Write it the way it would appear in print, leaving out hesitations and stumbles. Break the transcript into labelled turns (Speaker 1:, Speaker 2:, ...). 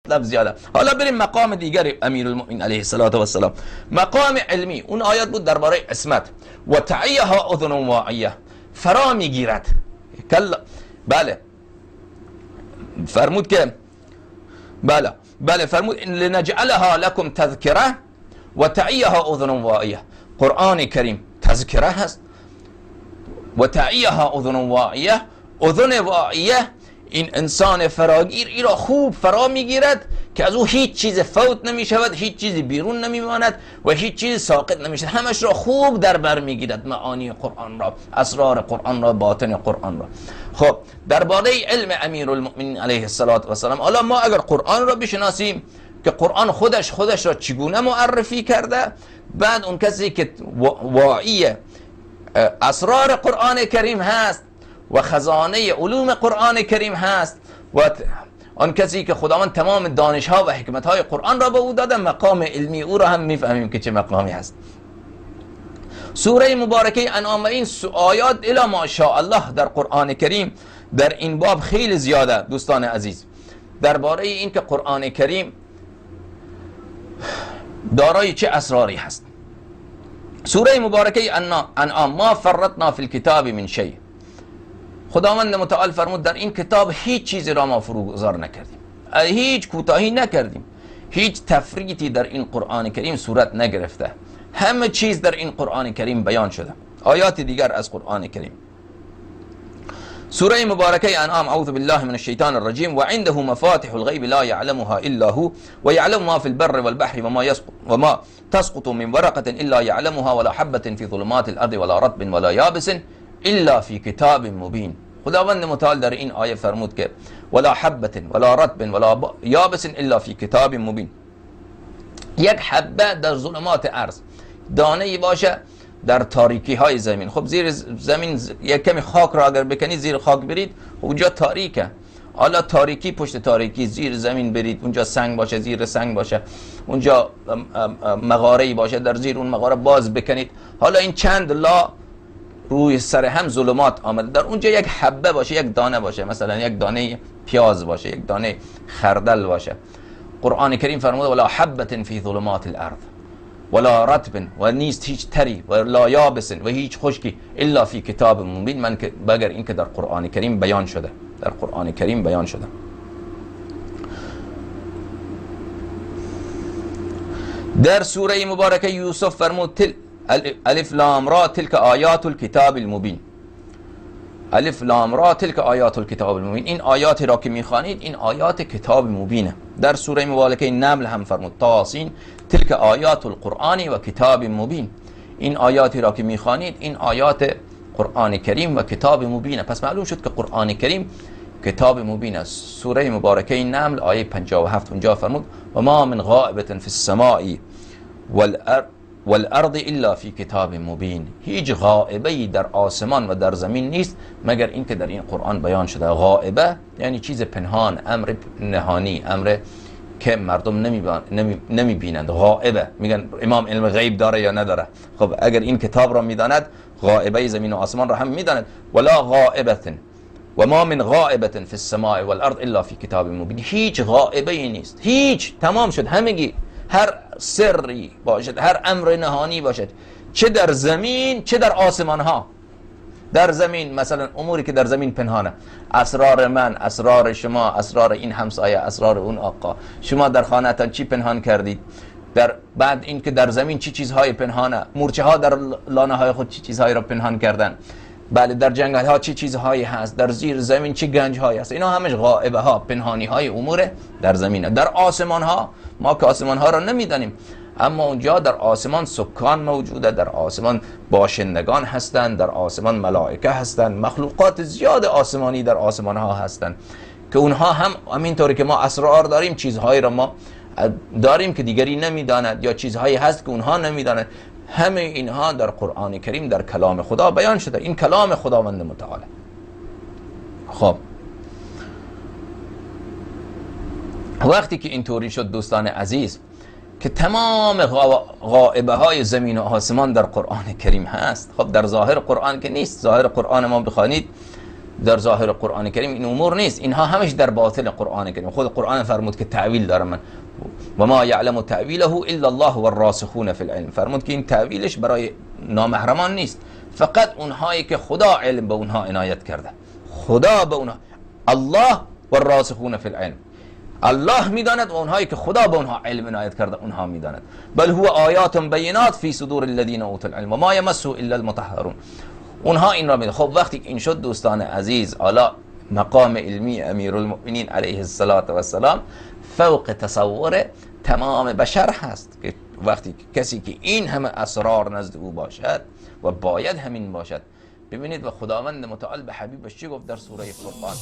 Speaker 1: زیاده. حالا بریم مقام دیگر امیرالمؤمنین علیه السلام، مقام علمی. اون آیات بود درباره عصمت. و تعیها اذن واعیه، فرا میگیرد. بله فرمود که بله فرمود لنجعلها لكم تذکره و تعیها اذن واعیه. قرآن کریم تذکره هست و تعیها اذن واعیه. اذن واعیه این انسان فراگیر ای را خوب فرا میگیرد که از او هیچ چیز فوت نمی شود، هیچ چیزی بیرون نمی ماند و هیچ چیز ساقط نمی شود، همش را خوب در بر میگیرد، معانی قرآن را، اسرار قرآن را، باطن قرآن را. خب درباره علم امیرالمؤمنین علیه السلام، حالا ما اگر قرآن را بشناسیم که قرآن خودش را چگونه معرفی کرده، بعد اون کسی که واعی اسرار قرآن کریم هست و خزانه علوم قرآن کریم هست و آن کسی که خداوند تمام دانش‌ها و حکمت‌های قرآن را به او داده، مقام علمی او را هم میفهمیم که چه مقامی هست. سوره مبارکه انعام، این آیات الی ماشاءالله در قرآن کریم در این باب خیلی زیاده دوستان عزیز، درباره این که قرآن کریم دارای چه اسراری هست. سوره مبارکه انعام، ما فرطنا فی الکتاب من شیء، خداوند متعال فرمود در این کتاب هیچ چیزی را ما فروگذار نکردیم، هیچ کوتاهی نکردیم، هیچ تفریطی در این قرآن کریم صورت نگرفته، همه چیز در این قرآن کریم بیان شده. آیات دیگر از قرآن کریم، سوره مبارکه انعام، اعوذ بالله من الشیطان الرجیم، و عنده مفاتح الغیب لا یعلمها الا هو و یعلم ما فی البر والبحر و ما تسقط من ورقة الا یعلمها ولا حبة فی ظلمات الارض ولا رطب ولا یابس الا فی کتاب مبین. خداوند متعال در این آیه فرمود که ولا حبة ولا رطب ولا یابس الا فی کتاب مبین. یک حبه در ظلمات ارض، دانه باشه در تاریکی های زمین. خب زیر زمین یک کمی خاک را اگر بکنید، زیر خاک برید اونجا تاریکه، حالا تاریکی پشت تاریکی، زیر زمین برید اونجا سنگ باشه، زیر سنگ باشه، اونجا مغاره‌ای باشه، در زیر اون مغاره باز بکنید، حالا این چند لا روی سر هم ظلمات آمده، در اونجا یک حبه باشه، یک دانه باشه، مثلا یک دانه پیاز باشه، یک دانه خردل باشه. قرآن کریم فرموده ولا حبة فی ظلمات الارض ولا رطب، و نیست هیچ تری، و لا یابس، و هیچ خشکی، الا فی کتاب مبین، من که بگر این که در قرآن کریم بیان شده، در قرآن کریم بیان شده. در سوره مبارکه یوسف فرمود الف لام را تلک آیات الکتاب المبین، الف لام را تلک آیات الکتاب المبین، این آیاتی را که میخوانید این آیات کتاب مبینه. در سوره مبارکه نمل هم فرمود طاسین تلک آیات القرآن و کتاب مبین، این آیاتی را که میخوانید این آیات قرآن کریم و کتاب مبینه. پس معلوم شد که قرآن کریم کتاب مبین است. سوره مبارکه نمل آیه 57 اونجا فرمود و ما من غائبة فی السماء والارض الا فی کتاب مبین، هیچ غائبه‌ای در آسمان و در زمین نیست مگر این که در این قرآن بیان شده. غائبه یعنی چیز پنهان، امر نهانی، امر که مردم نمیبینند. غائبه میگن امام علم غیب داره یا نداره. خب اگر این کتاب را میداند غائبه زمین و آسمان را هم میداند. ولا غائبه و ما من غائبة فی السماء والارض الا فی کتاب مبین، هیچ غائبه ای نیست، هیچ، تمام شد همگی، هر سری باشد، هر امر نهانی باشد، چه در زمین چه در آسمان ها. در زمین مثلا اموری که در زمین پنهانه، اسرار من، اسرار شما، اسرار این همسایه، اسرار اون آقا، شما در خانه‌تان چی پنهان کردید، در بعد این که در زمین چی چیزهای پنهانه، مورچه ها در لانه های خود چی چیزهایی را پنهان کردن، بله در جنگل ها چی چیزهایی هست، در زیر زمین چی گنج هایی هست، اینا همش غائبه ها، پنهانی های امور در زمینه. در آسمان ها ما که آسمان ها را نمیدانیم، اما اونجا در آسمان سکان موجوده، در آسمان باشندگان هستند، در آسمان ملائکه هستند، مخلوقات زیاد آسمانی در آسمان ها هستند که اونها هم همینطوری که ما اسرار داریم، چیزهایی را ما داریم که دیگری نمیداند، یا چیزهایی هست که اونها نمیدانند. همه اینها در قرآن کریم در کلام خدا بیان شده، این کلام خداوند متعال. خب وقتی که اینطوری شد دوستان عزیز که تمام غائبه های زمین و آسمان در قرآن کریم هست، خب در ظاهر قرآن که نیست. ظاهر قرآن ما بخوانید در ظاهر قرآن کریم این امور نیست، اینها همش در باطن قرآن کریم. خود قرآن فرمود که تعویل داره من و ما یعلم تعویله الا الله والراسخون فی العلم، فرمود که این تعویلش برای نامحرمان نیست، فقط اونهایی که خدا علم به اونها عنایت کرده، خدا به اونها، الله والراسخون فی العلم، الله میداند و اونهایی که خدا به اونها علم عنایت کرده اونها میداند. بل هو آیات بینات فی صدور الذین اوتوا العلم و ما یمسه الا المطهرون، اونها این را میدونن. خب وقتی این شد دوستان عزیز، حالا مقام علمی امیرالمؤمنین علیه السلام فوق تصور تمام بشر هست، که وقتی کسی که این همه اسرار نزد او باشد و باید همین باشد. ببینید و خداوند متعال به حبیبش چی گفت در سوره فرقان؟